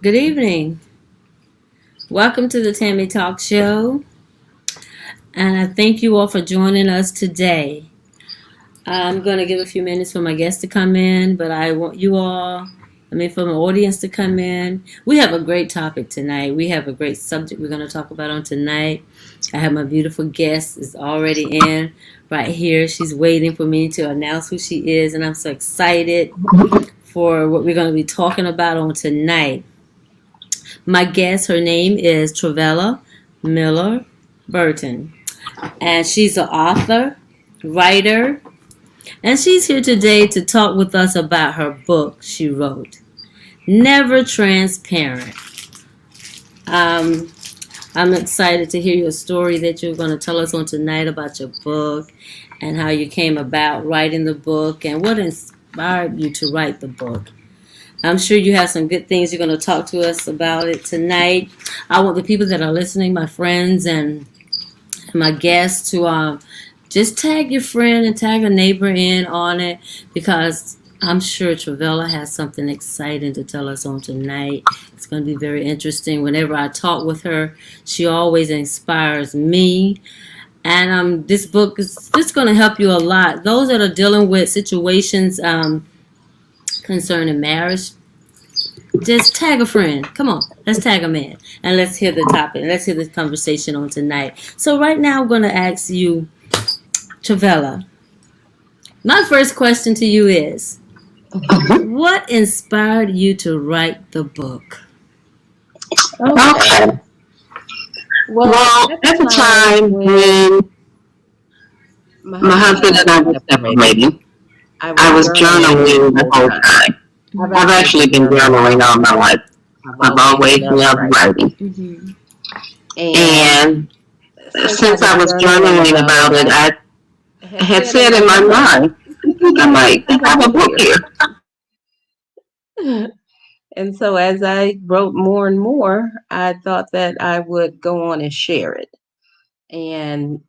Good evening. Welcome to the Tammy Talk Show, and I thank you all for joining us today. I'm going to give a few minutes for my guests to come in, but I want you all, for my audience to come in. We have a great topic tonight. We have a great subject we're going to talk about on tonight. I have my beautiful guest is already in right here. She's waiting for me to announce who she is, and I'm so excited for what we're going to be talking about on tonight. My guest, her name is Travella Miller Burton, and she's an author, writer, and she's here today to talk with us about her book she wrote, Never Transparent. Um, I'm excited to hear your story that you're going to tell us on tonight about your book and how you came about writing the book and what inspired you to write the book. I'm sure you have some good things you're going to talk to us about it tonight. I want the people that are listening, my friends and my guests, to just tag your friend and tag a neighbor in on it because I'm sure Travella has something exciting to tell us on tonight. It's going to be very interesting. Whenever I talk with her, she always inspires me. And this book is just going to help you a lot. Those that are dealing with situations concerning marriage, just tag a friend. Come on, let's tag them in. And let's hear the topic. Let's hear the conversation on tonight. So right now I'm going to ask you, Travella, my first question to you is, what inspired you to write the book? Okay. Well, at the time when my husband and I were separating, I was journaling the whole time. I've actually been journaling all my life. I've always loved writing. Mm-hmm. And since I was journaling about it, I had said in my mind, I might have a book here. And so as I wrote more and more, I thought that I would go on and share it. And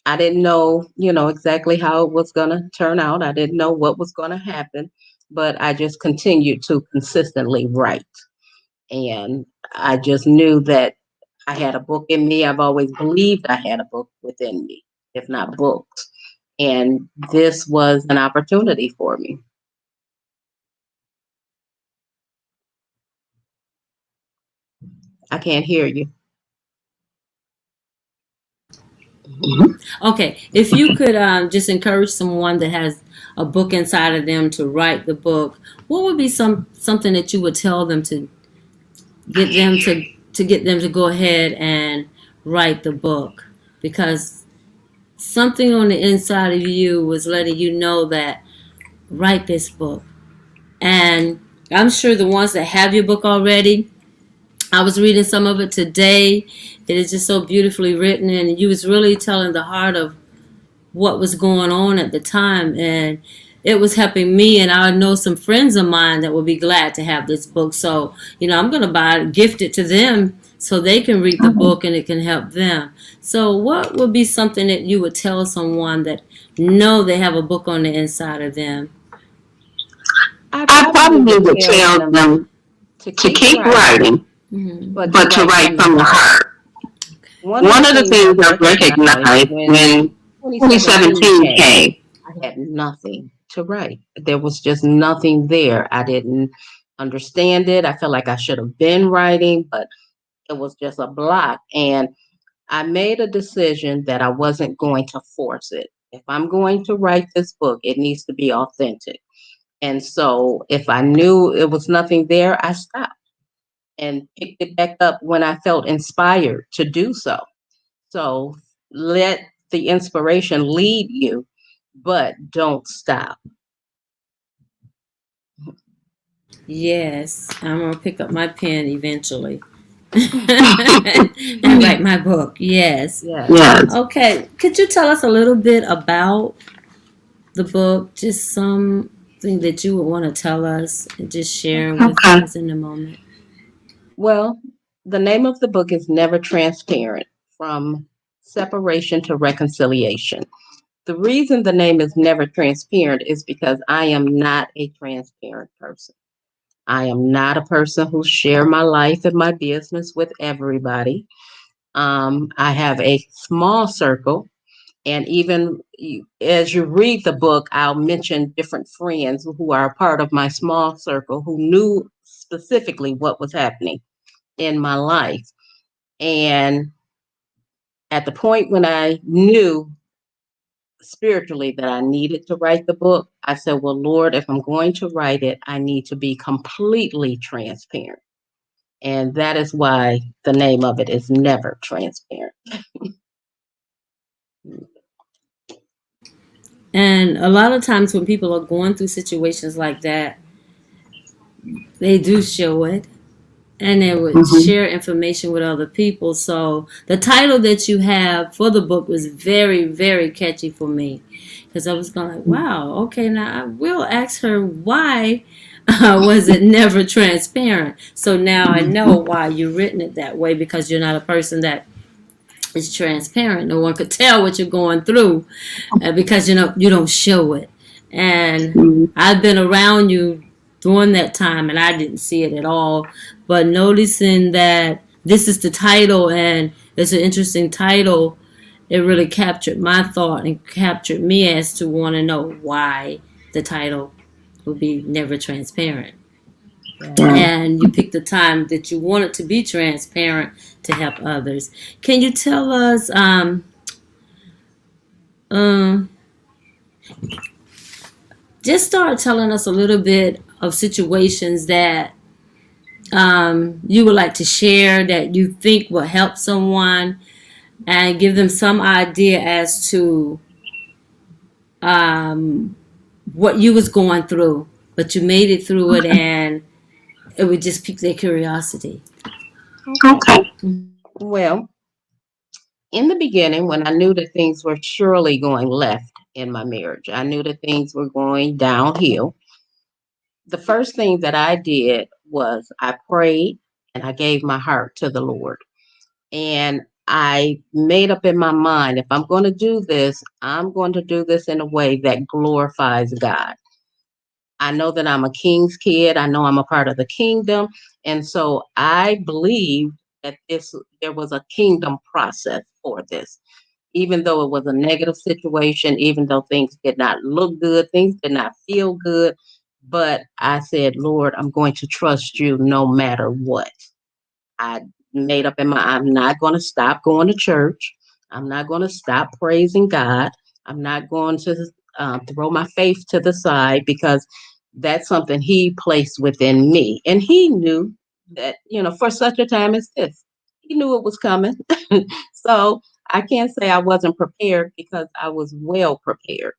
I didn't know, exactly how it was going to turn out. I didn't know what was going to happen, but I just continued to consistently write. And I just knew that I had a book in me. I've always believed I had a book within me, if not books. And this was an opportunity for me. I can't hear you. Okay, if you could just encourage someone that has a book inside of them to write the book, what would be something that you would tell them to get them to get them to go ahead and write the book? Because something on the inside of you was letting you know that write this book. And I'm sure the ones that have your book already, I was reading some of it today. It is just so beautifully written, and you was really telling the heart of what was going on at the time, and it was helping me. And I know some friends of mine that will be glad to have this book. So I'm going to buy it, gift it to them so they can read the book and it can help them. So what would be something that you would tell someone that know they have a book on the inside of them? I probably would tell them to keep writing, but to write from the heart. One of the things I recognized when 2017 came, I had nothing to write. There was just nothing there. I didn't understand it. I felt like I should have been writing, but it was just a block. And I made a decision that I wasn't going to force it. If I'm going to write this book, it needs to be authentic. And so if I knew it was nothing there, I stopped and picked it back up when I felt inspired to do so. So let the inspiration lead you, but don't stop. Yes, I'm going to pick up my pen eventually and write my book. Yes. yes. Okay, could you tell us a little bit about the book? Just something that you would want to tell us and just share with Okay. us in the moment. Well, the name of the book is Never Transparent, From Separation to Reconciliation. The reason the name is Never Transparent is because I am not a transparent person. I am not a person who share my life and my business with everybody. I have a small circle, and even as you read the book, I'll mention different friends who are a part of my small circle who knew specifically what was happening in my life. And at the point when I knew spiritually that I needed to write the book, I said, well, Lord, if I'm going to write it, I need to be completely transparent. And that is why the name of it is Never Transparent. And a lot of times when people are going through situations like that, they do show it and they would share information with other people. So the title that you have for the book was very, very catchy for me, because I was going like, wow, okay, now I will ask her why was it never transparent. So now I know why you've written it that way, because you're not a person that is transparent. No one could tell what you're going through because you don't show it. And I've been around you during that time and I didn't see it at all. But noticing that this is the title and it's an interesting title, it really captured my thought and captured me as to want to know why the title would be Never Transparent. And you picked the time that you wanted to be transparent to help others. Can you tell us just start telling us a little bit of situations that you would like to share that you think will help someone, and give them some idea as to what you was going through, but you made it through it, and it would just pique their curiosity. Okay. Well, in the beginning, when I knew that things were surely going left in my marriage, I knew that things were going downhill. The first thing that I did was I prayed and I gave my heart to the Lord. And I made up in my mind, if I'm going to do this, I'm going to do this in a way that glorifies God. I know that I'm a king's kid. I know I'm a part of the kingdom. And so I believed that there was a kingdom process for this. Even though it was a negative situation, even though things did not look good, things did not feel good. But I said, Lord, I'm going to trust you no matter what. I made up in my, I'm not going to stop going to church. I'm not going to stop praising God. I'm not going to throw my faith to the side, because that's something He placed within me. And He knew that, for such a time as this, He knew it was coming. So I can't say I wasn't prepared, because I was well prepared.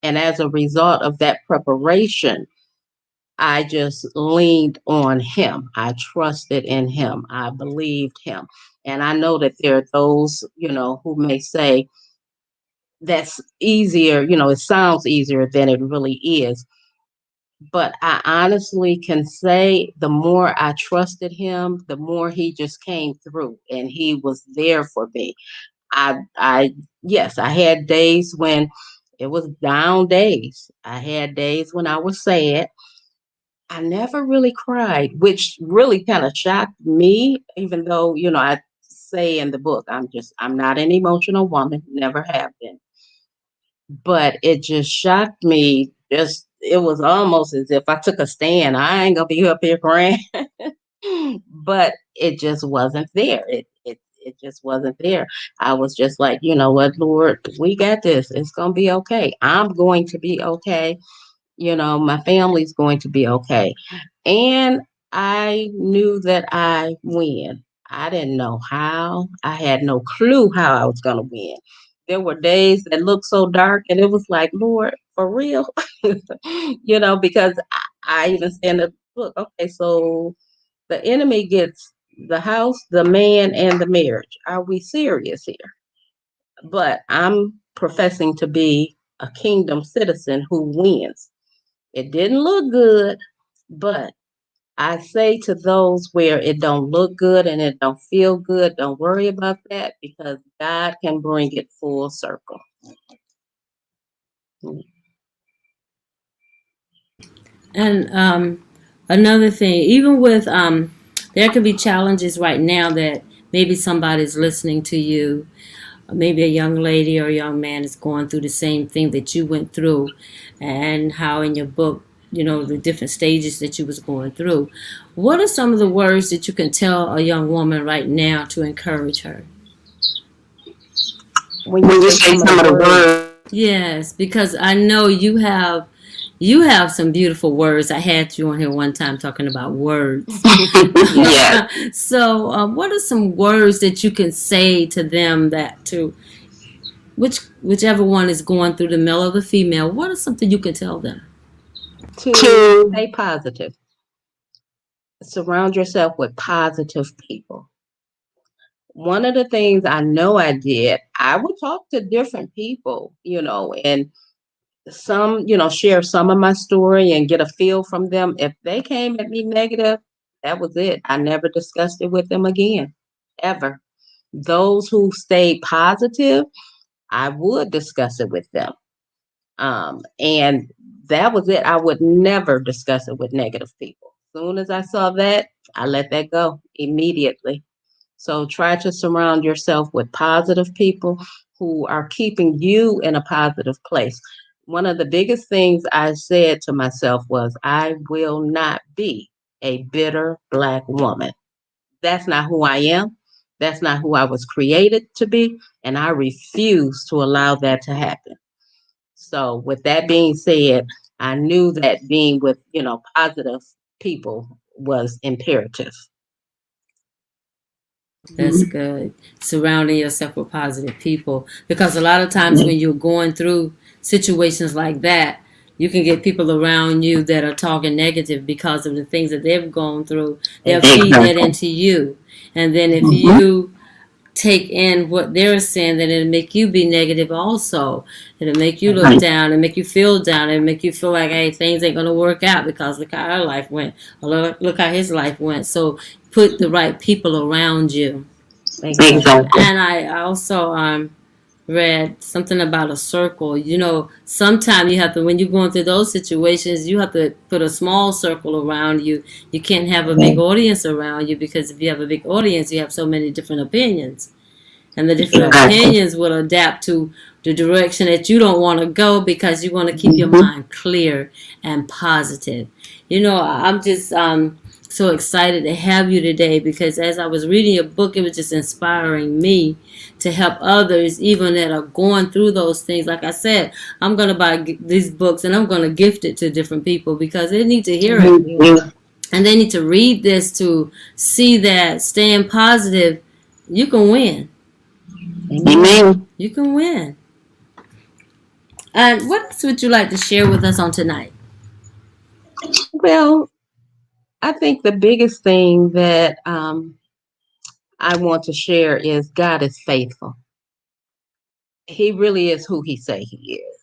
And as a result of that preparation, I just leaned on Him. I trusted in Him. I believed Him. And I know that there are those, who may say that's easier, it sounds easier than it really is. But I honestly can say the more I trusted Him, the more He just came through and He was there for me. Yes, I had days when it was down days. I had days when I was sad. I never really cried, which really kind of shocked me, even though, I say in the book, I'm not an emotional woman, never have been. But it just shocked me. It was almost as if I took a stand. I ain't gonna be up here crying. But it just wasn't there. It just wasn't there. I was just like, you know what, Lord, we got this. It's gonna be okay. I'm going to be okay. My family's going to be okay. And I knew that I win. I didn't know how. I had no clue how I was going to win. There were days that looked so dark, and it was like, Lord, for real? Because I even said in the book, okay, so the enemy gets the house, the man, and the marriage. Are we serious here? But I'm professing to be a kingdom citizen who wins. It didn't look good, but I say to those where it don't look good and it don't feel good, don't worry about that, because God can bring it full circle. And another thing, even with there could be challenges right now that maybe somebody's listening to you, maybe a young lady or a young man is going through the same thing that you went through, and how in your book, you know, the different stages that you was going through. What are some of the words that you can tell a young woman right now to encourage her? When you When you say say some of some the of the words, words, Yes, because I know you have some beautiful words. I had you on here one time talking about words. yes. So, what are some words that you can say to them, that to whichever one is going through, the male or the female? What is something you can tell them? to To stay positive, surround yourself with positive people. One of the things I know I did, I would talk to different people, and some, share some of my story and get a feel from them. If they came at me negative, that was it. I never discussed it with them again, ever. Those who stayed positive, I would discuss it with them. And that was it. I would never discuss it with negative people. As soon as I saw that, I let that go immediately. So try to surround yourself with positive people who are keeping you in a positive place. One of the biggest things I said to myself was, I will not be a bitter Black woman. That's not who I am. That's not who I was created to be. And I refuse to allow that to happen. So, with that being said, I knew that being with, positive people was imperative. That's good. Surrounding yourself with positive people, because a lot of times when you're going through situations like that, you can get people around you that are talking negative because of the things that they've gone through. They'll feed that exactly. into you, and then if Hmm. you take in what they're saying, then it'll make you be negative also. It'll make you look Right. down and make you feel down and make you feel like, hey, things ain't gonna work out because look how her life went, or look how his life went. So put the right people around you. Exactly. Exactly. And I also read something about a circle. You know, sometimes you have to, when you're going through those situations, you have to put a small circle around you. You can't have a big audience around you, because if you have a big audience, you have so many different opinions, and the different Exactly. opinions will adapt to the direction that you don't want to go, because you want to keep your Hmm. mind clear and positive. You know, I'm just so excited to have you today, because as I was reading your book, it was just inspiring me to help others, even that are going through those things. Like I said, I'm going to buy these books and I'm going to gift it to different people, because they need to hear it, Thank you. and they need to read this to see that staying positive, you can win. Amen. Amen. You can win. And what else would you like to share with us on tonight? Well, I think the biggest thing that I want to share is God is faithful. He really is who he say he is.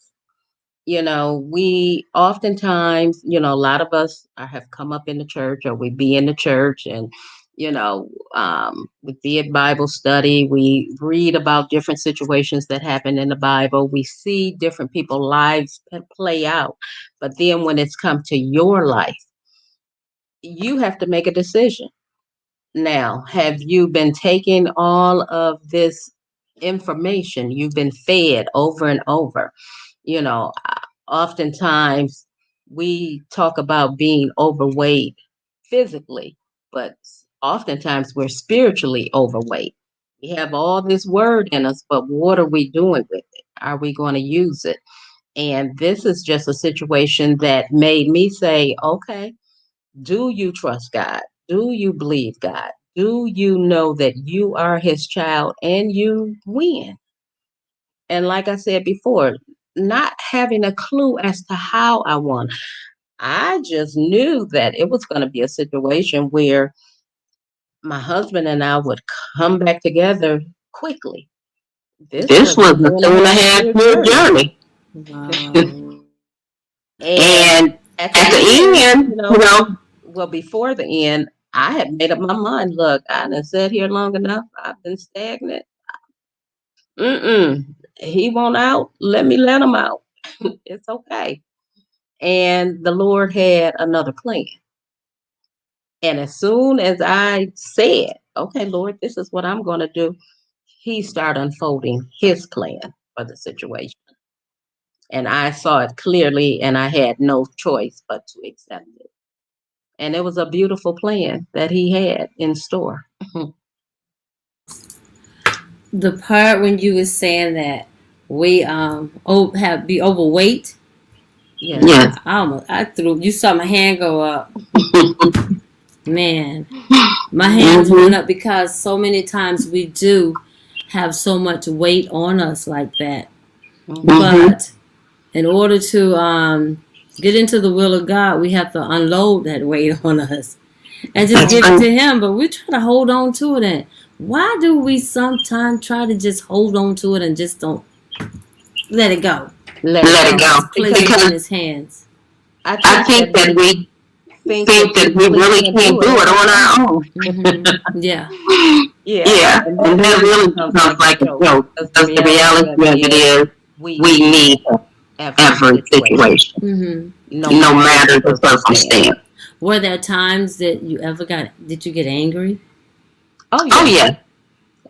We oftentimes, a lot of us have come up in the church, or we be in the church, and we be at Bible study. We read about different situations that happen in the Bible. We see different people's lives play out. But then when it's come to your life, you have to make a decision. Now, have you been taking all of this information you've been fed over and over? Oftentimes we talk about being overweight physically, but oftentimes we're spiritually overweight. We have all this word in us, but what are we doing with it? Are we going to use it? And this is just a situation that made me say, okay, do you trust God? Do you believe God? Do you know that you are his child and you win? And like I said before, not having a clue as to how I won. I just knew that it was going to be a situation where my husband and I would come back together quickly. This This was a was a two and a two and a half half year year journey. journey. Wow. And And at at the the end, end, well, before the end, I had made up my mind. Look, I done sat here long enough. I've been stagnant. He won't out. Let him out. It's okay. And the Lord had another plan. And as soon as I said, okay, Lord, this is what I'm going to do, he started unfolding his plan for the situation. And I saw it clearly, and I had no choice but to accept it. And it was a beautiful plan that he had in store. The part when you were saying that we have be overweight. Yes. Yes. I threw. You saw my hand go up. Man, my hands went up because so many times we do have so much weight on us like that. But in order to get into the will of God, we have to unload that weight on us and just give it to Him. But we try to hold on to it. And why do we sometimes try to just hold on to it and just don't let it go? Let it go. Just place it in His hands. I think that we think that we really can't do it on our own. Mm-hmm. Yeah. Yeah. And that really becomes like a joke. Because the reality of it is we need every situation, no matter the circumstance. Were there times that did you get angry? Oh, yeah.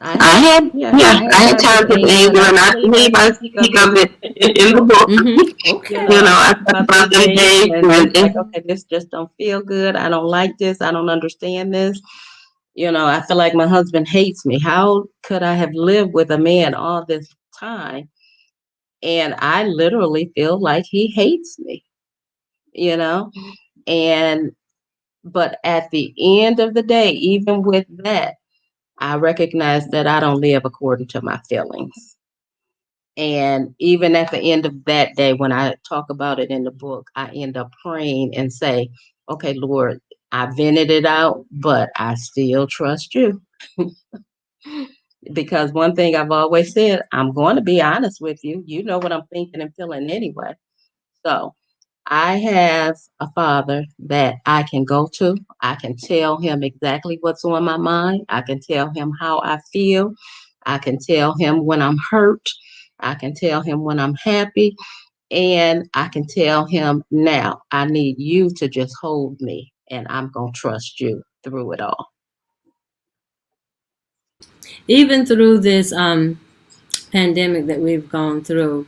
I had times of anger, and I believe I speak of it in the book. Okay. I talk about them days like, okay, this just don't feel good. I don't like this. I don't understand this. I feel like my husband hates me. How could I have lived with a man all this time? And I literally feel like he hates me, and but at the end of the day, even with that, I recognize that I don't live according to my feelings. And even at the end of that day, when I talk about it in the book, I end up praying and say, okay, Lord, I vented it out, but I still trust you. Because one thing I've always said, I'm going to be honest with you. You know what I'm thinking and feeling anyway. So I have a father that I can go to. I can tell him exactly what's on my mind. I can tell him how I feel. I can tell him when I'm hurt. I can tell him when I'm happy. And I can tell him now, I need you to just hold me, and I'm going to trust you through it all. Even through this pandemic that we've gone through,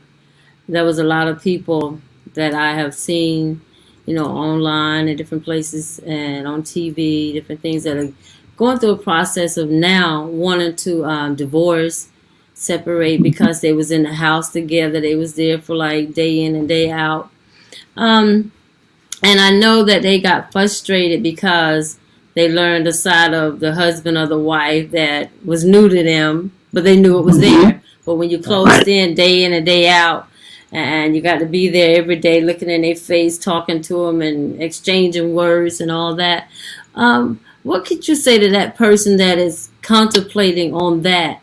there was a lot of people that I have seen, online at different places and on TV, different things that are going through a process of now wanting to divorce, separate because they was in the house together. They was there for like day in and day out. And I know that they got frustrated because they learned the side of the husband or the wife that was new to them, but they knew it was there. But when you closed in day in and day out, and you got to be there every day looking in their face, talking to them and exchanging words and all that, what could you say to that person that is contemplating on that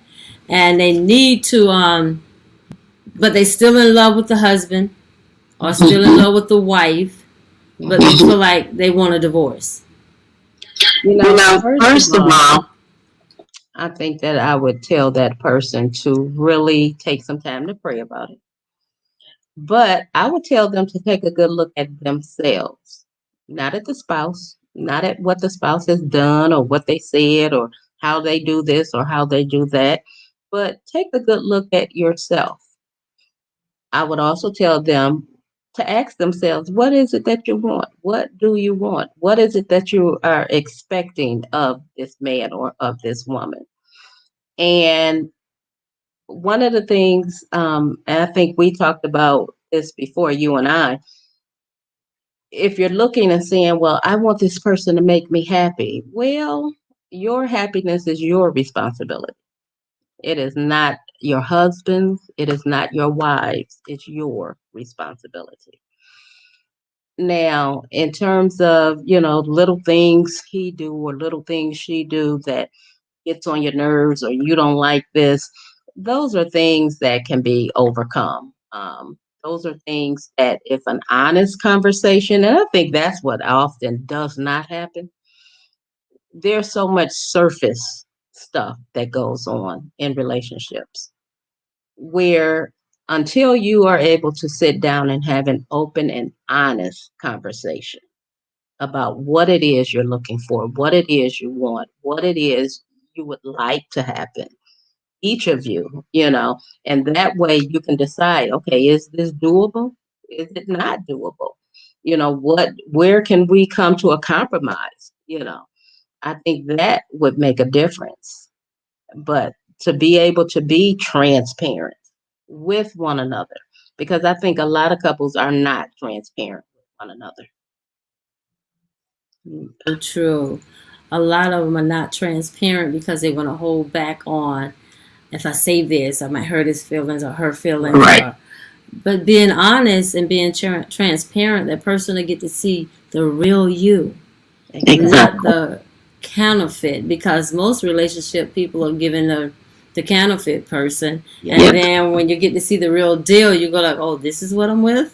and they need to, but they still in love with the husband or still in love with the wife, but they feel like they want a divorce? First of all, I think that I would tell that person to really take some time to pray about it. But I would tell them to take a good look at themselves, not at the spouse, not at what the spouse has done or what they said or how they do this or how they do that, but take a good look at yourself. I would also tell them to ask themselves, what is it that you want? What do you want? What is it that you are expecting of this man or of this woman? And one of the things, and I think we talked about this before, you and I, if you're looking and saying, well, I want this person to make me happy, well, your happiness is your responsibility. It is not your husband's, it is not your wife's, it's your responsibility. Now, in terms of, little things he do or little things she do that gets on your nerves or you don't like this, those are things that can be overcome. Those are things that if an honest conversation, and I think that's what often does not happen, there's so much surface stuff that goes on in relationships where until you are able to sit down and have an open and honest conversation, about what it is you're looking for, what it is you want, what it is you would like to happen, each of you, and that way you can decide, okay, is this doable? Is it not doable? Where can we come to a compromise? I think that would make a difference. But to be able to be transparent with one another, because I think a lot of couples are not transparent with one another. So true. A lot of them are not transparent because they want to hold back on, if I say this, I might hurt his feelings or her feelings. Right. But being honest and being transparent, that person will get to see the real you, not Exactly. the counterfeit. Because most relationship people are given the counterfeit person, and Yep. then when you get to see the real deal, you go like, "Oh, this is what I'm with.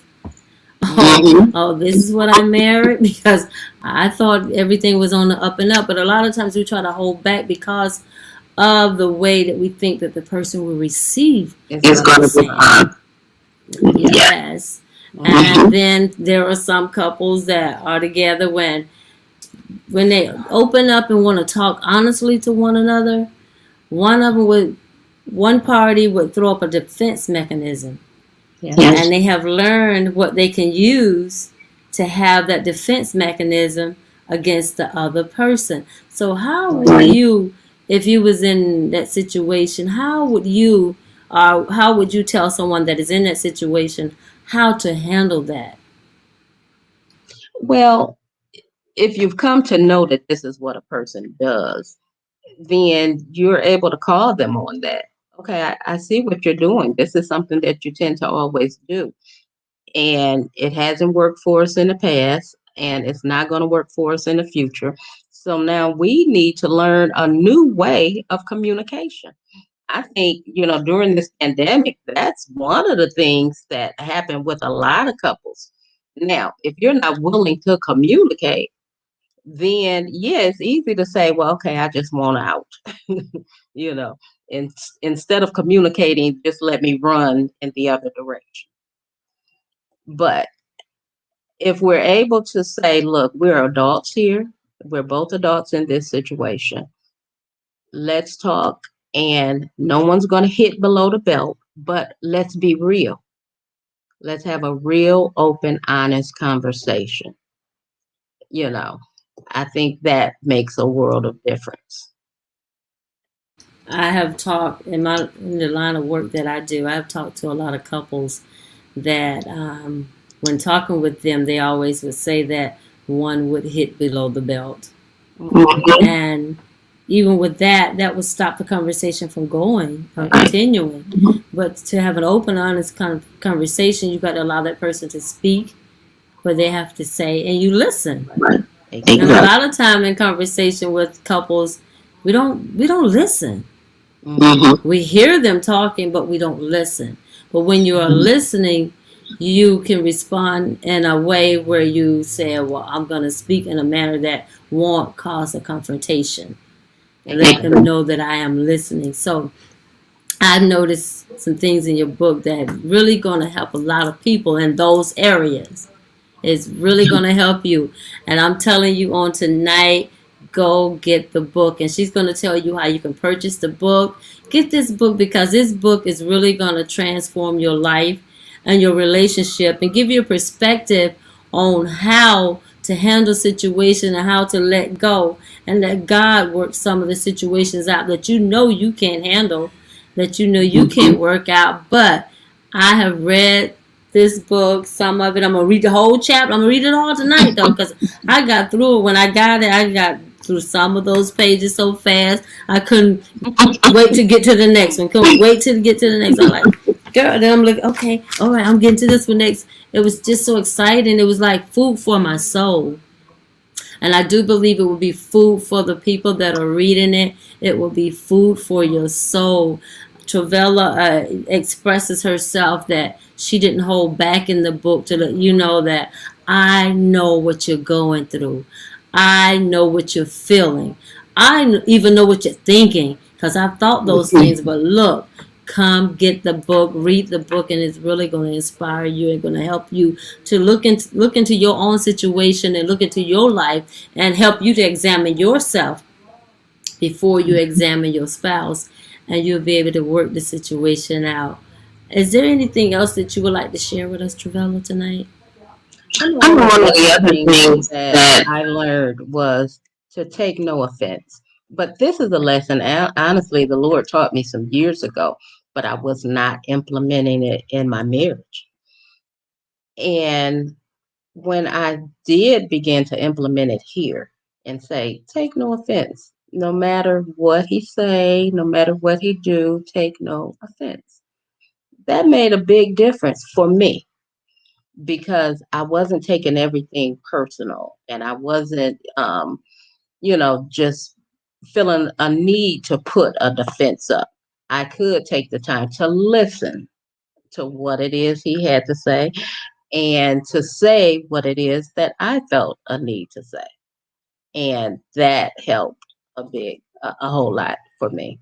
Mhm. Oh, this is what I married," because I thought everything was on the up and up. But a lot of times we try to hold back because of the way that we think that the person will receive It's what going we're to be saying. fun. Yeah. Yes. And then there are some couples that are together when they open up and want to talk honestly to one another, one party would throw up a defense mechanism. Yeah. Yes. And they have learned what they can use to have that defense mechanism against the other person. So how would Right. you, if you was in that situation, how would you tell someone that is in that situation how to handle that? Well, if you've come to know that this is what a person does, then you're able to call them on that. Okay, I see what you're doing. This is something that you tend to always do. And it hasn't worked for us in the past, and it's not going to work for us in the future. So now we need to learn a new way of communication. I think, during this pandemic, that's one of the things that happened with a lot of couples. Now, if you're not willing to communicate, then yeah, it's easy to say, well, okay, I just want out. you know, and instead of communicating, just let me run in the other direction. But if we're able to say, look, we're adults here, we're both adults in this situation, let's talk, and no one's going to hit below the belt, but let's be real. Let's have a real, open, honest conversation. You know, I think that makes a world of difference. I have talked in the line of work that I do. I have talked to a lot of couples that when talking with them, they always would say that one would hit below the belt. Mhm. And even with that, that would stop the conversation from going or continuing. But to have an open, honest conversation, you got to allow that person to speak what they have to say, and you listen. Right. And a Exactly. lot of time in conversation with couples, we don't listen. Mhm. We hear them talking, but we don't listen. But when you are listening, you can respond in a way where you say, well, I'm going to speak in a manner that won't cause a confrontation. And let them know that I am listening. So I've noticed some things in your book that really going to help a lot of people in those areas. It's really going to help you. And I'm telling you on tonight, go get the book. And she's going to tell you how you can purchase the book. Get this book because this book is really going to transform your life and your relationship and give you a perspective on how to handle situations and how to let go and let God work some of the situations out that you know you can't handle, that you know you can't work out. But I have read this book, some of it. I'm gonna read the whole chapter. I'm gonna read it all tonight though, because I got through it. When I got it, I got through some of those pages so fast I couldn't wait to get to the next one. Couldn't wait to get to the next one. I'm like, girl, then I'm like, okay, all right, I'm getting to this one next. It was just so exciting. It was like food for my soul. And I do believe it will be food for the people that are reading it. It will be food for your soul. Travella expresses herself that she didn't hold back in the book to let you know that I know what you're going through. I know what you're feeling. I even know what you're thinking because I've thought those things. But look, come get the book, read the book, and it's really going to inspire you and going to help you to look into your own situation and look into your life and help you to examine yourself before you examine your spouse, and you'll be able to work the situation out. Is there anything else that you would like to share with us, Travella, tonight? I know I know one one of of the the other other things things that that I learned was to take no offense. But this is a lesson, honestly, the Lord taught me some years ago, but I was not implementing it in my marriage. And when I did begin to implement it here and say, take no offense, no matter what he say, no matter what he do, take no offense. That made a big difference for me because I wasn't taking everything personal and I wasn't, just feeling a need to put a defense up. I could take the time to listen to what it is he had to say and to say what it is that I felt a need to say. And that helped a whole lot for me.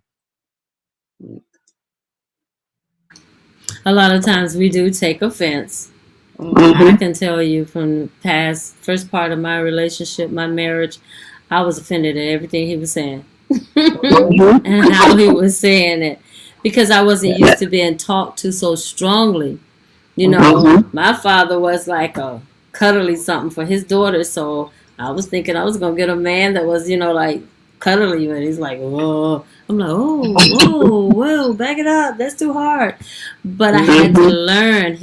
A lot of times we do take offense. Mhm. I can tell you from the past, first part of my relationship, my marriage, I was offended at everything he was saying Mhm. and how he was saying it because I wasn't Yeah. used to being talked to so strongly. You know, Mhm. my father was like a cuddly something for his daughter, so I was thinking I was gonna get a man that was, like cuddly, but he's like, whoa. I'm like, oh, whoa, whoa, back it up. That's too hard. But I had to Mhm. learn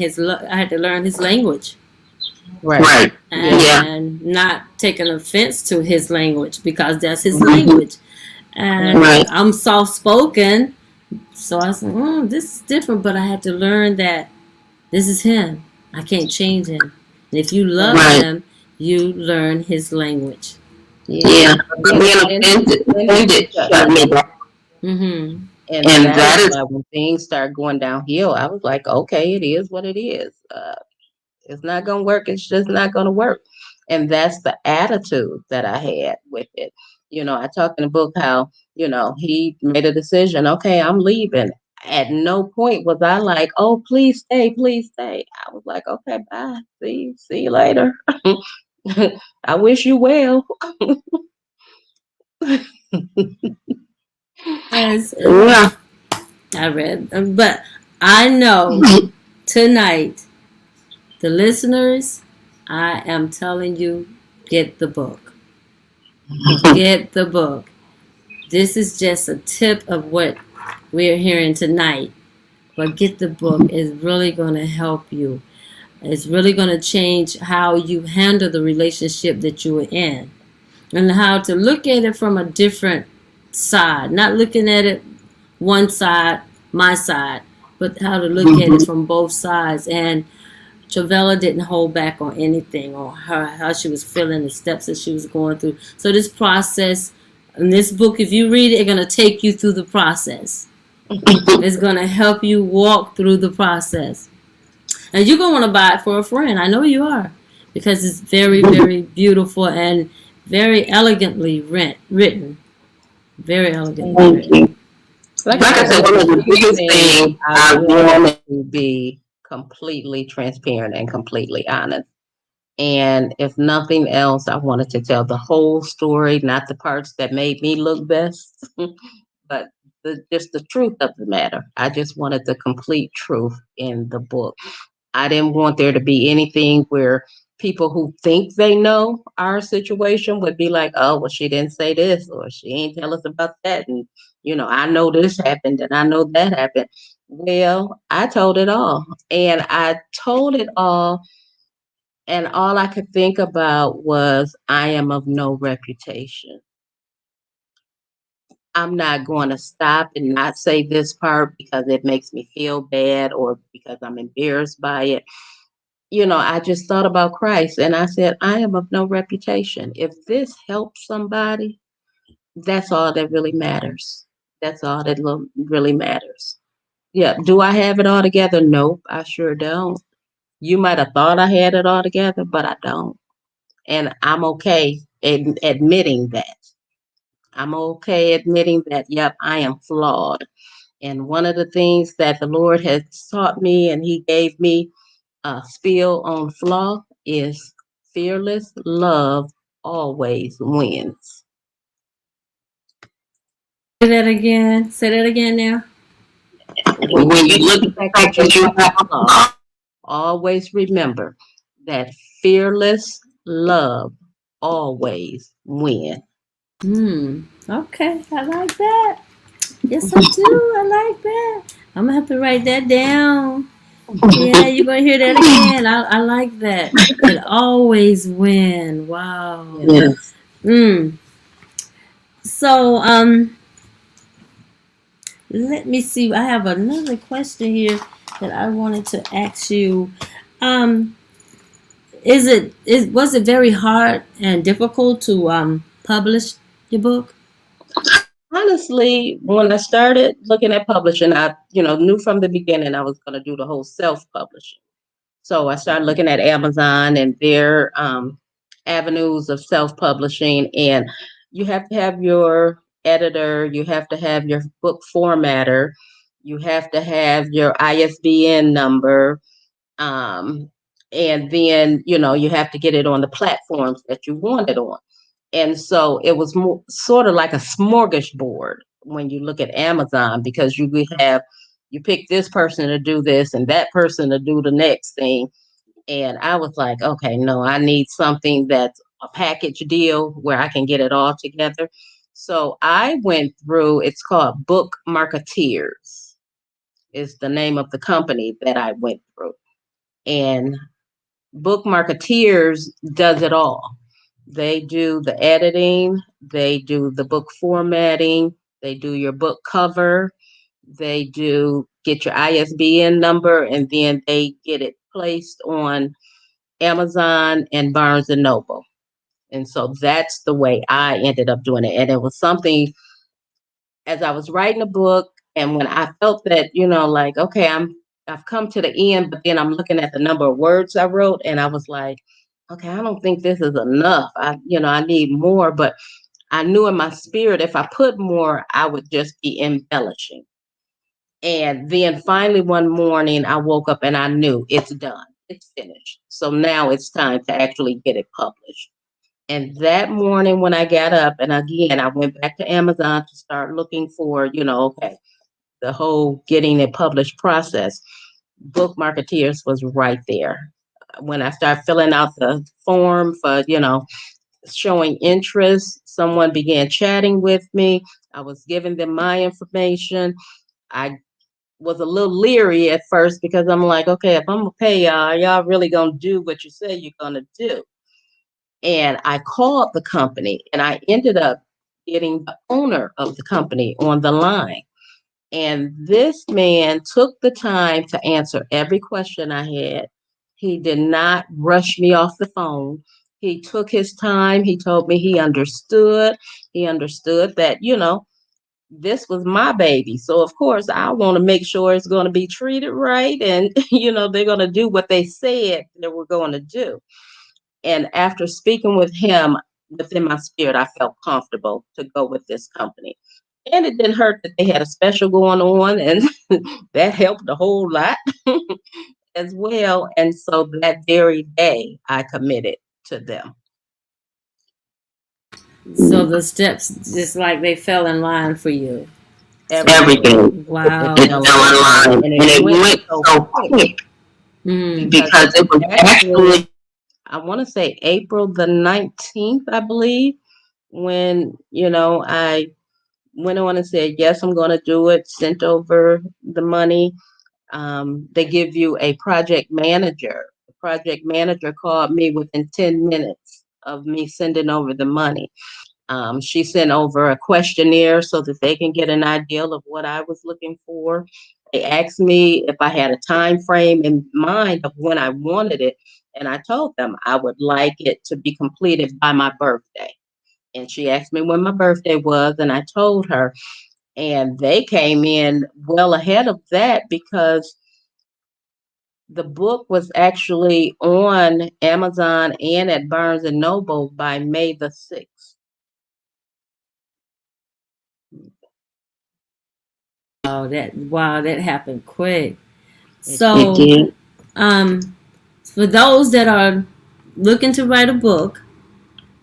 I had to learn his language Right. right. Yeah. and not taking offense to his language because that's his Mhm. language. And Right. I'm soft spoken, so I said, this is different. But I had to learn that this is him. I can't change him. And if you love Right. him, you learn his language. Yeah. Yeah. Being Being offended offended shut me shut me down. down. Mm-hmm. And And that is that is why when things start going downhill, I was like, okay, it is what it is. It's not going to work. It's just not going to work. And that's the attitude that I had with it. I talked in the book how, he made a decision. Okay, I'm leaving. At no point was I like, oh, please stay, please stay. I was like, okay, bye. See you later. I wish you well. Yes, yeah. I read. But I know tonight, the listeners, I am telling you, get the book. Get the book. This is just a tip of what we're hearing tonight. But get the book. It's really going to help you. It's really going to change how you handle the relationship that you are in and how to look at it from a different side. Not looking at it one side, my side, but how to look at it from both sides. And Travella didn't hold back on anything or how she was feeling, the steps that she was going through. So this process, in this book, if you read it, it's going to take you through the process. It's going to help you walk through the process. And you're going to want to buy it for a friend. I know you are. Because it's very, very beautiful and very elegantly written. Very elegantly Thank Thank written. you. you. Like I Like said, I one said, of one the of the biggest biggest things things I I wanted wanted. to be completely transparent and completely honest. And if nothing else, I wanted to tell the whole story, not the parts that made me look best, but just the truth of the matter. I just wanted the complete truth in the book. I didn't want there to be anything where people who think they know our situation would be like, oh, well, she didn't say this or she ain't tell us about that. And, I know this happened and I know that happened. Well, I told it all. And I told it all. And all I could think about was, I am of no reputation. I'm not going to stop and not say this part because it makes me feel bad or because I'm embarrassed by it. I just thought about Christ and I said, I am of no reputation. If this helps somebody, that's all that really matters. That's all that really matters. Yeah. Do I have it all together? Nope, I sure don't. You might have thought I had it all together, but I don't. And I'm okay admitting that. I'm okay admitting that, yep, I am flawed. And one of the things that the Lord has taught me and He gave me a spiel on flaw is fearless love always wins. Say that again. Say that again now. When you look at the fact that you have a flaw, always remember that fearless love always wins. Okay, I like that. Yes, I do. I like that. I'm gonna have to write that down. Yeah, you're gonna hear that again. I like that. It always win. Wow. Yes. So let me see. I have another question here that I wanted to ask you. Um, was it very hard and difficult to publish your book? Honestly, when I started looking at publishing, I knew from the beginning I was going to do the whole self-publishing. So I started looking at Amazon and their avenues of self-publishing, and you have to have your editor, you have to have your book formatter, you have to have your ISBN number, and then you have to get it on the platforms that you want it on. And so it was more sort of like a smorgasbord when you look at Amazon, because you pick this person to do this and that person to do the next thing. And I was like, okay, no, I need something that's a package deal where I can get it all together. So I went through, it's called Book Marketeers, is the name of the company that I went through. And Book Marketeers does it all. They do the editing, they do the book formatting, they do your book cover, they do get your ISBN number, and then they get it placed on Amazon and Barnes and Noble. And so that's the way I ended up doing it. And it was something, as I was writing a book, and when I felt that, like, okay, I've come to the end, but then I'm looking at the number of words I wrote, and I was like, okay, I don't think this is enough. I need more, but I knew in my spirit, if I put more, I would just be embellishing. And then finally one morning I woke up and I knew it's done. It's finished. So now it's time to actually get it published. And that morning when I got up, and again, I went back to Amazon to start looking for, okay, the whole getting it published process. Book Marketeers was right there. When I started filling out the form for, showing interest, someone began chatting with me. I was giving them my information. I was a little leery at first because I'm like, okay, if I'm gonna pay y'all really gonna do what you say you're gonna do? And I called the company, and I ended up getting the owner of the company on the line. And this man took the time to answer every question I had. He did not rush me off the phone. He took his time. He told me he understood. He understood that, this was my baby. So, of course, I want to make sure it's going to be treated right. And, they're going to do what they said they were going to do. And after speaking with him, within my spirit, I felt comfortable to go with this company. And it didn't hurt that they had a special going on, and that helped a whole lot as well. And so that very day, I committed to them. So the steps just like they fell in line for you. Everything. Wow. It fell in line, and it went so quick. Because it was actually, I want to say April the 19th, I believe, when, I went on and said, yes, I'm going to do it, sent over the money. They give you a project manager. The project manager called me within 10 minutes of me sending over the money. She sent over a questionnaire so that they can get an idea of what I was looking for. They asked me if I had a time frame in mind of when I wanted it. And I told them I would like it to be completed by my birthday. And she asked me when my birthday was, and I told her. And they came in well ahead of that because the book was actually on Amazon and at Barnes and Noble by May the 6th. that happened quick. It So, did. for those that are looking to write a book,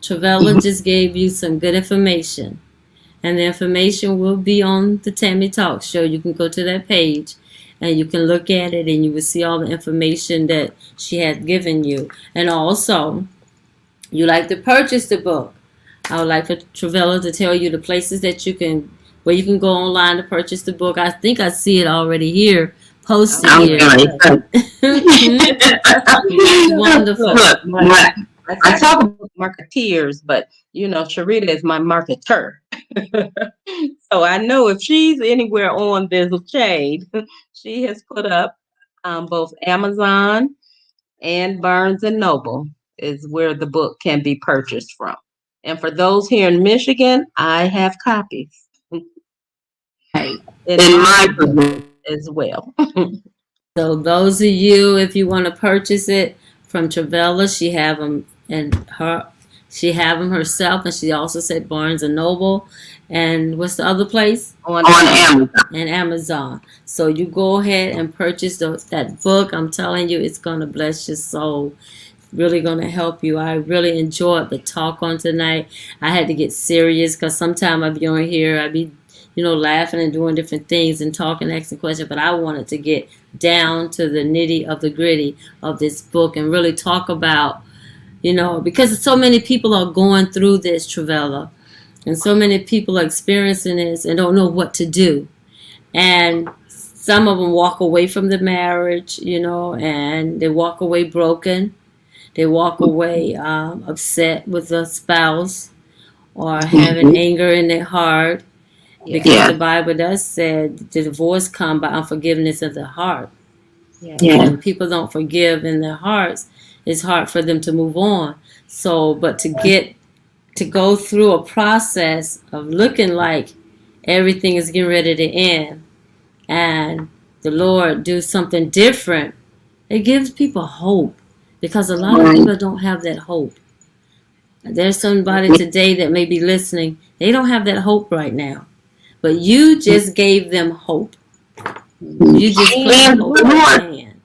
Travella just gave you some good information. And the information will be on the Tammy Talk Show. You can go to that page and you can look at it and you will see all the information that she had given you. And also, you like to purchase the book. I would like for Travella to tell you the places that where you can go online to purchase the book. I think I see it already here, posted I'm here. sorry. Wonderful. Look, I talk about marketeers, but Sharita is my marketer. So I know if she's anywhere on this shade, she has put up both Amazon and Barnes and Noble is where the book can be purchased from. And for those here in Michigan, I have copies in my book as well. So those of you, if you want to purchase it from Travella, she have them herself, and she also said Barnes and Noble, and what's the other place? On Amazon. And Amazon. So you go ahead and purchase that book. I'm telling you, it's gonna bless your soul. Really gonna help you. I really enjoyed the talk on tonight. I had to get serious because sometimes I be on here, I be laughing and doing different things and talking, asking questions, but I wanted to get down to the nitty of the gritty of this book and really talk about, because so many people are going through this, Travella, and so many people are experiencing this and don't know what to do. And some of them walk away from the marriage, and they walk away broken. They walk away upset with the spouse or having anger in their heart. Because the Bible does say the divorce come by unforgiveness of the heart. And when people don't forgive in their hearts, it's hard for them to move on. So, but to go through a process of looking like everything is getting ready to end and the Lord do something different, it gives people hope. Because a lot of people don't have that hope. There's somebody today that may be listening, they don't have that hope right now. But you just gave them hope. You just put hope in their hand.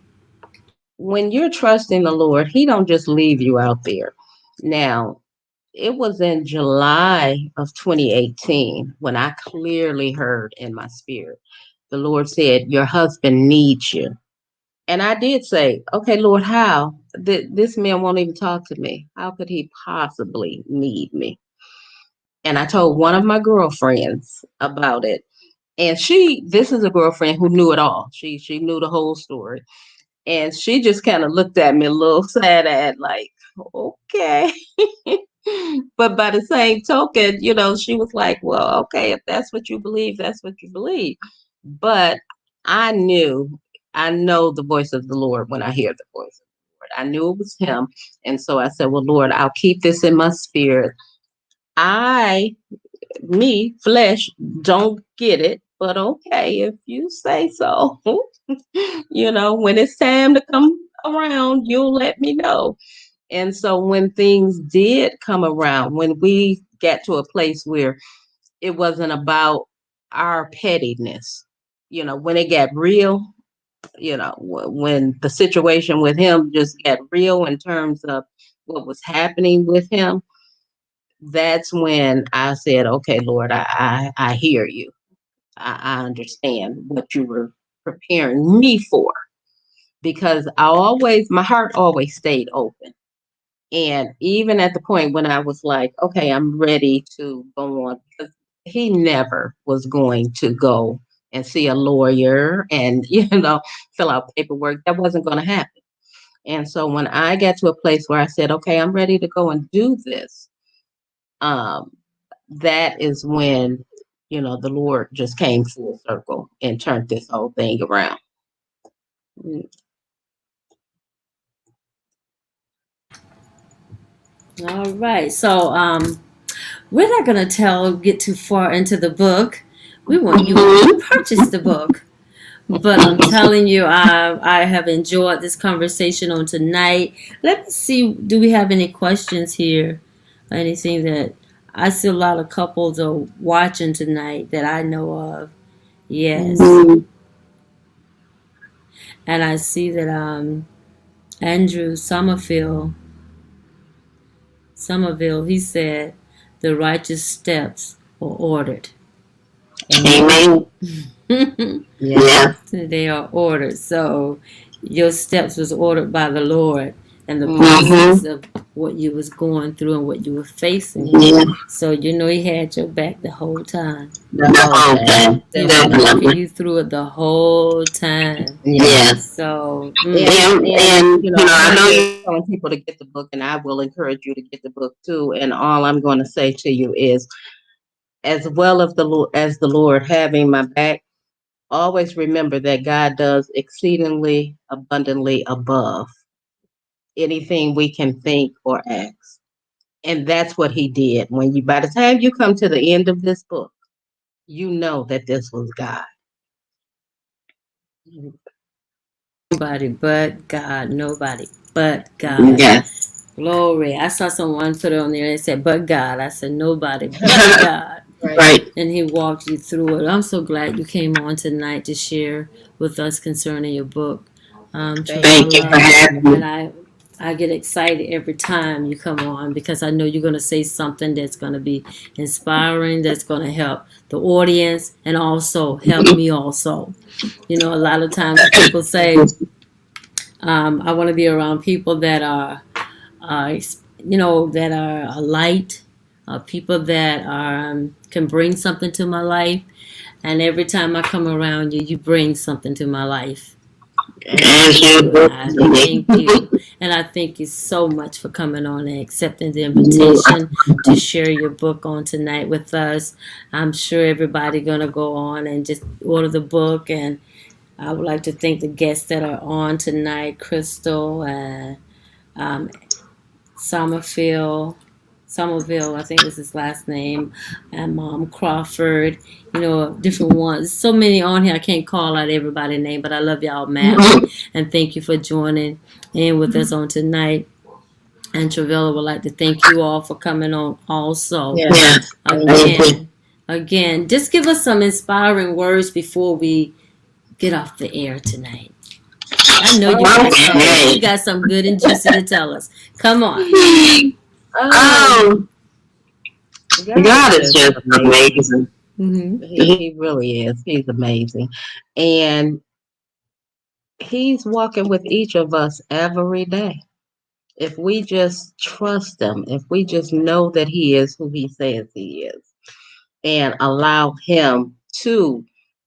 When you're trusting the Lord, He don't just leave you out there. Now, it was in July of 2018 when I clearly heard in my spirit, the Lord said, your husband needs you. And I did say, okay, Lord, how? This man won't even talk to me. How could he possibly need me? And I told one of my girlfriends about it. And this is a girlfriend who knew it all. She knew the whole story. And she just kind of looked at me a little sad like, okay. But by the same token, she was like, well, okay, if that's what you believe, that's what you believe. But I know the voice of the Lord when I hear the voice of the Lord. I knew it was Him. And so I said, well, Lord, I'll keep this in my spirit. Flesh, don't get it, but okay, if you say so. When it's time to come around, you'll let me know. And so when things did come around, when we got to a place where it wasn't about our pettiness, when it got real, when the situation with him just got real in terms of what was happening with him, that's when I said, okay, Lord, I hear you. I understand what you were preparing me for, because my heart always stayed open. And even at the point when I was like, okay, I'm ready to go on, because he never was going to go and see a lawyer and, fill out paperwork. That wasn't going to happen. And so when I got to a place where I said, okay, I'm ready to go and do this, that is when, the Lord just came full circle and turned this whole thing around. All right. So we're not going to get too far into the book. We want you to purchase the book. But I'm telling you, I have enjoyed this conversation on tonight. Let me see, do we have any questions here? Anything that I see a lot of couples are watching tonight that I know of. Yes. Mhm. And I see that Andrew Somerville, he said, the righteous steps are ordered. Amen. Yeah. Yeah. They are ordered. So your steps was ordered by the Lord and the Mhm. process Mhm. of what you was going through and what you were facing. Yeah. So you know he had your back the whole time. The The whole whole time. time. He was Definitely. walking Definitely. you through it the whole time. Yeah. Yeah. So And You know, I I know know you're you. telling people to get the book, and I will encourage you to get the book too. And all I'm going to say to you is, as well as the Lord having my back, always remember that God does exceedingly abundantly above anything we can think or ask. And that's what he did. By the time you come to the end of this book, you know that this was God. nobody but God. Nobody but God. Yeah. Glory. I saw someone put it on there and it said, but God. I said, nobody but God. Right. Right. And he walked you through it. I'm so glad you came on tonight to share with us concerning your book, Thank you for Travella. having And me. I get excited every time you come on because I know you're going to say something that's going to be inspiring, that's going to help the audience and also help me also. You know, a lot of times people say, I want to be around people that are, uh, that are light, people that are, can bring something to my life. And every time I come around you, you bring something to my life. As You you do, and do I to me. thank you. And I thank you so much for coming on and accepting the You invitation to share your book on tonight with us. I'm sure everybody gonna go on and just order the book. And I would like to thank the guests that are on tonight, Crystal and um, Somerville, I think is his last name, and Mom Crawford, different ones. So many on here, I can't call out everybody's name, but I love y'all madly. And thank you for joining in with us on tonight. And Travella would like to thank you all for coming on also. Yeah. Yes. Thank you. Again, just give us some inspiring words before we get off the air tonight. I know you got something. Okay. You got something good and juicy to tell us. Come on. Um, Um, God is just amazing. amazing. Mm-hmm. He really is. He's amazing. And he's walking with each of us every day. If we just trust him, if we just know that he is who he says he is, and allow him to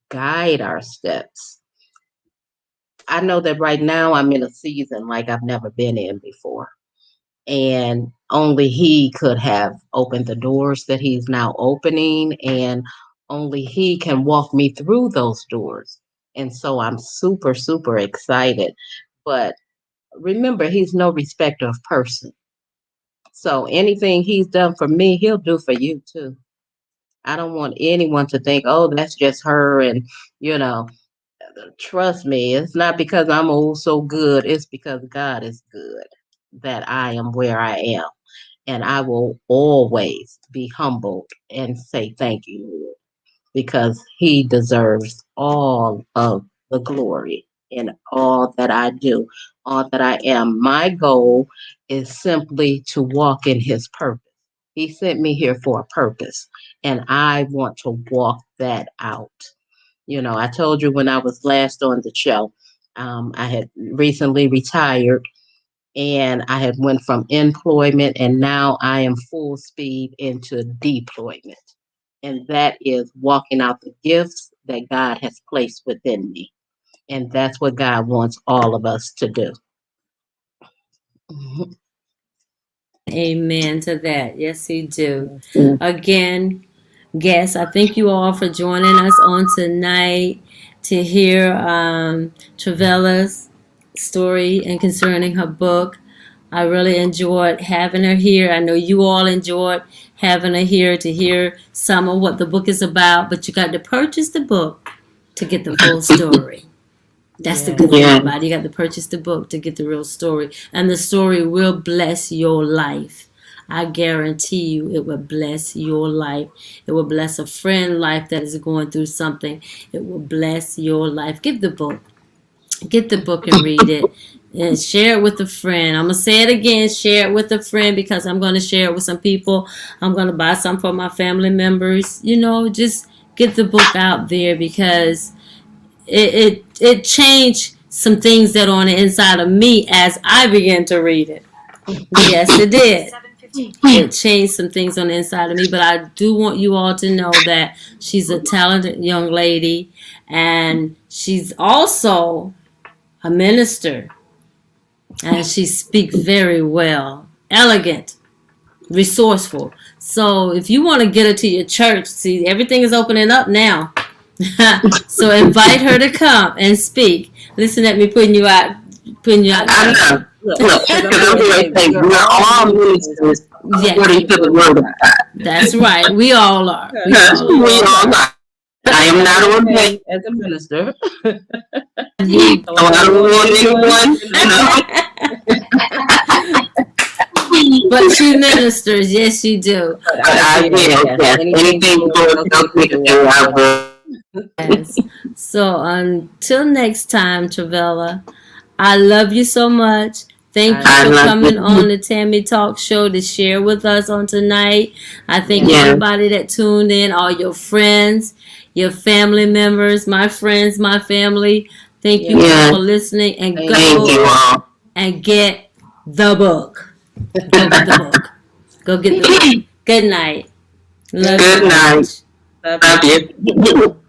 guide our steps. I know that right now I'm in a season like I've never been in before. And only he could have opened the doors that he's now opening, and only he can walk me through those doors. And so I'm super, super excited. But remember, he's no respecter of person. So anything he's done for me, he'll do for you too. I don't want anyone to think, oh, that's just her. And, you know, trust me, it's not because I'm oh so good. It's because God is good that I am where I am. And I will always be humbled and say thank you, Lord, because he deserves all of the glory in all that I do, all that I am. My goal is simply to walk in his purpose. He sent me here for a purpose, and I want to walk that out. You know, I told you when I was last on the show, I had recently retired and I had went from employment and now I am full speed into deployment. And that is walking out the gifts that God has placed within me. And that's what God wants all of us to do. Mhm. Amen to that. Yes, he do. Again, guests, I thank you all for joining us on tonight to hear Travella's story and concerning her book. I really enjoyed having her here. I know you all enjoyed having her here to hear some of what the book is about, but you got to purchase the book to get the full story. That's the good thing about it. You got to purchase the book to get the real story. And the story will bless your life. I guarantee you it will bless your life. It will bless a friend life that is going through something. It will bless your life. Get the book. Get the book and read it. And share it with a friend. I'm going to say it again. Share it with a friend because I'm going to share it with some people. I'm going to buy some for my family members. You know, just get the book out there because it changed some things that are on the inside of me as I began to read it. Yes, it did. It changed some things on the inside of me, but I do want you all to know that she's a talented young lady, and she's also a minister, and she speaks very well, elegant, resourceful. So if you want to get her to your church, see, everything is opening up now. So invite her to come and speak. Listen at me putting you out. I know. Look, because I'm going to say, we're all ministers according to the word of God. That's right. We all are. We all are. I am not ordained as a minister. So I don't want anyone. But she ministers. Yes, you do. I will. Yes. Anything God tells me to do, I will. Yes. So until next time, Travella, I love you so much. Thank you for coming on the Tammy Talk Show to share with us on tonight. I thank everybody that tuned in, all your friends, your family members, my friends, my family. Thank you all for listening, and go and get the book. Go get the book. Go get the book. Good night. Love you. Good night. Love you.